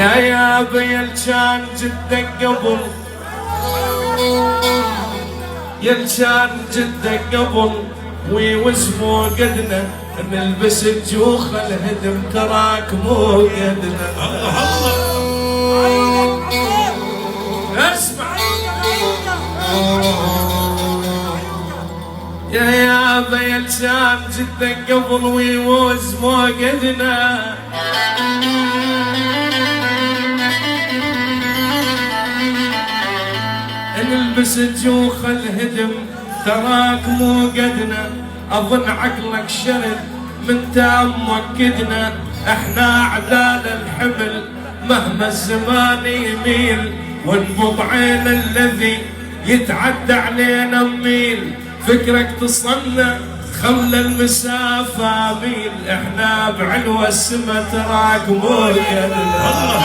يا بيل كان جدك قبل، يل كان جدك قبل ويوزمو قدنا، نلبس الجوخ الهدم تراك مو قدنا. اسمع يا بيل كان جدك قبل ويوزمو قدنا، نلبس جوخ الهدم تراك مو قدنا. اظن عقلك شرد من تام مؤكدنا، احنا اعدال الحمل مهما الزمان يميل، ونبض عين الذي يتعدى علينا ميل. فكرك تصنع خلى المسافة ميل، احنا بعلوى السما تراك مو قدنا.